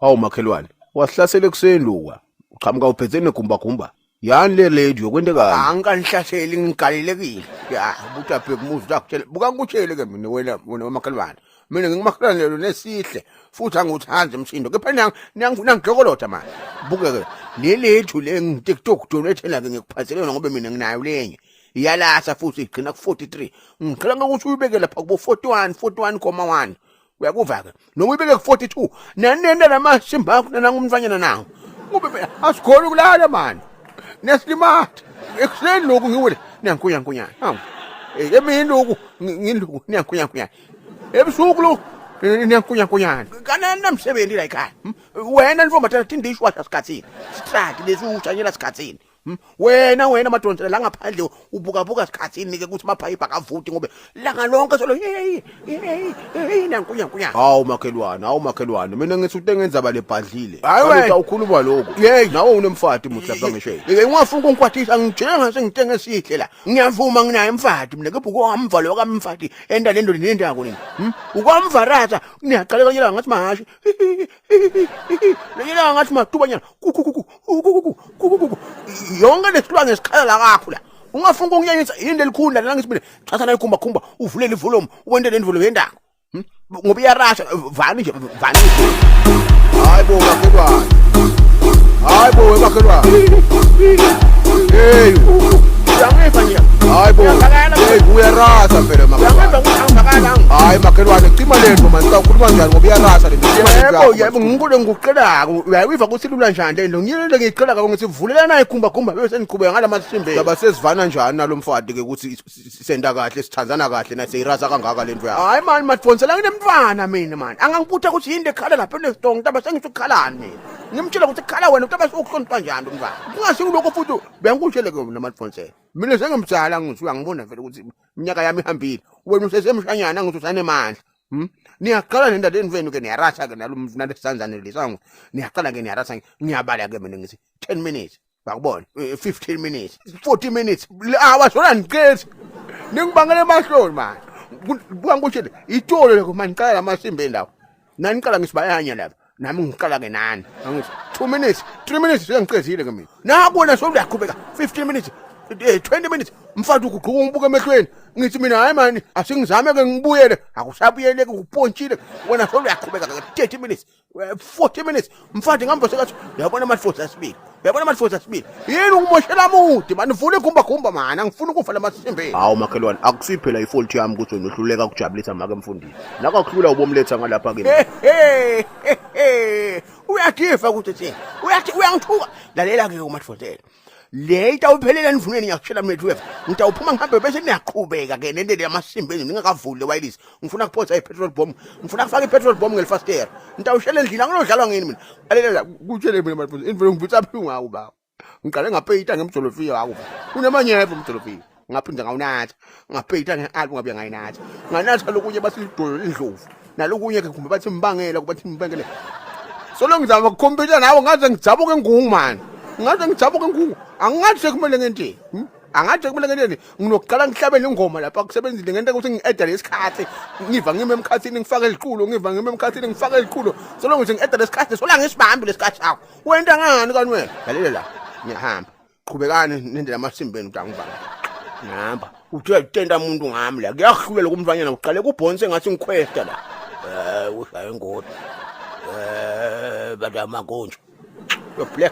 Hawu makhelwane, wasihlasela ekuseni luka. Uqhamuka uphethe negumba. Yani le lady yokwentekayo. Angikanihlaseli ngigalelekile. Ya, buta bheka umuzi zakutshela. Buka ngikutshele ke mina wena makhelwane. Mina ngingumakhelwane lo nesihle futhi anguthanzi umsindo. Kepha nangijokolotha manje. Buke ke. Le lethu le ngiTikTok donate ke ngikuphathele yona ngoba mina nginayo lenye. Iyalasa futhi igcina ku43. Ngicela ukuthi uyibeke lapha kubo 41.1. Uyakuva ke. Noma uyibeke ku42. Nanenda lamasimba akho nanangumfanyana nawo. Ngoba phela asikhona ukulala manje. Neslimata ekuseni lokhu ngiwele niyankunyana hawu emini lokhu ngiluku niyankunyana ebusuku lokhu niyankunyana kanani namsebenzi la ekhaya wena nifombatha tindisho washa sikhatsini strike lesushanyela sikhatsini wena madonsa la ngaphandle ubuka sikhatsini ke ukuthi maphayipha akavuti ngobe langa lonke solo niyankunyana Hawu makhelwane mina ngithi utengenza balebhadlile kanti awukhuluma lokho nawe unemfati muhlapha ngishela ngingafuna ukungikwathisa ngijela sengitenge esihle la ngiyavuma nginayo emfati mina kepha ukwamvalo kamfati enda lendo nendako nini ukwamvarata ngiyaqala kanyela ngathi mahashi lanyela ngathi matubanyana yonke lesilwane esikhala kakho la ungafuna ukunyenyisa yini lelikhunda la ngithi mina thatha nayo khumba uvulele ivolume uwende le volume yendako ngoba iyarasha vani nje hayibo makhelwane hey uyangiva nje hayibo uyarasa phela makhelwane hayi makhelwane cima lento manje ukhuluma njani ngoba iyarasa lento yebo ngikulo ngikuqelaka uyayiva kusilula njani lento ngiyile ngiyiqelaka ngithi vulela naye khumba bese niqhubeka ngalamasimbe yaba sesivana njani nalomfati ke ukuthi senta kahle sithandzana kahle na seyirasa kangaka lento yakho hayi mani madfonsela nginemntwana mina mani angangiputha ukuthi yini lekhala lapha enesitong taba sengithi ukhalani mina ngimtshela ukuthi khala wena utaba sokuhlonipha njani umntwana ungashiyo lokho futhi bengikutshele ke mina madfonsela mina sengimtshala ngithi uyangibona vele ukuthi iminyaka yami ihambile wena usesemshanyana ngithi usanemandla niyaqala nenda lenivenu ke niyarasa ke nalesisanzane lesangu niyaqala ke niyarasa ngiyabala ke mina ngithi 10 minutes bakubona 15 minutes 40 minutes awasona ngiqethi ningibangele emahloni manje buka ngikutshele itolo lokho manje qala lamasimbe endawo nani qala ngisibayanya lapha nami ngiqala ke nani angithi 2 minutes 3 minutes sengiqedile ke mina nabona sokuyaqhubeka 15 minutes 20 minutes mfati ukuqhuka umbuka emehlweni ngithi mina hayi mani asingizame ke ngibuyele akusabuyele ke upontshile wena sokuyaqhubeka ke 30 minutes 40 minutes mfati ngihamba sekathi uyabona amaforce asibili yini ukumoshela mude mani uvule ikhumba mana ngifuna ukufa lamasimbeni hawu makhelwane akusiphela ifault yami ukuthi unohluleka ukujabulisa make mfundisi nakakhulula ubomletha ngalapha ke uyagifa ukuthi thina uyangithuka lalela ke umatfotela le itawuphelela nivuneni ngiyakutshela mina wethu ngitawuphuma ngihambe bese niyaqhubeka ke nento yamasimbeni ningakavuli lewayilisi ngifuna kuphosa ipetrol bomb ngifuna kufaka ipetrol bomb ngelifastera ngitawushela endlini anginodlalwa ngini mina lalela kutshele mina manje invelo ngivutsa phi ngawo baba ngiqale ngapeyita ngemjolofiya wakho unemanyevo umjolofiya ngaphinde ngawunatha ngapeyita ngealbu ngabe ngayinatha nganatha lokunye basilidolo indlovu nalokunye ke kumbe bathi mbangela kubathi mbangele solo ngizama ukukhompyutha nawe ngaze ngijabuke ngungu manje angathi sekumele ngentini angathi sekumele ngentini nginokuqala ngihlabele ingoma lapha kusebenzile ngento ukuthi ngi-edda lesikhathi ngiva ngime emkhathini ngifake eliqulo solo ngithi ngi-edda lesikhathi sola ngisibambi lesikhathi sakho wenta ngani kani wena lalela la ngiyahamba qhubekani nendlela amasimbeni utangivanga ngihamba uthe tenta umuntu ngami la kuyahlulela kumfanyana uqale kubhonse ngathi ngikhwesta la ushaya ingodi badama konje yo bless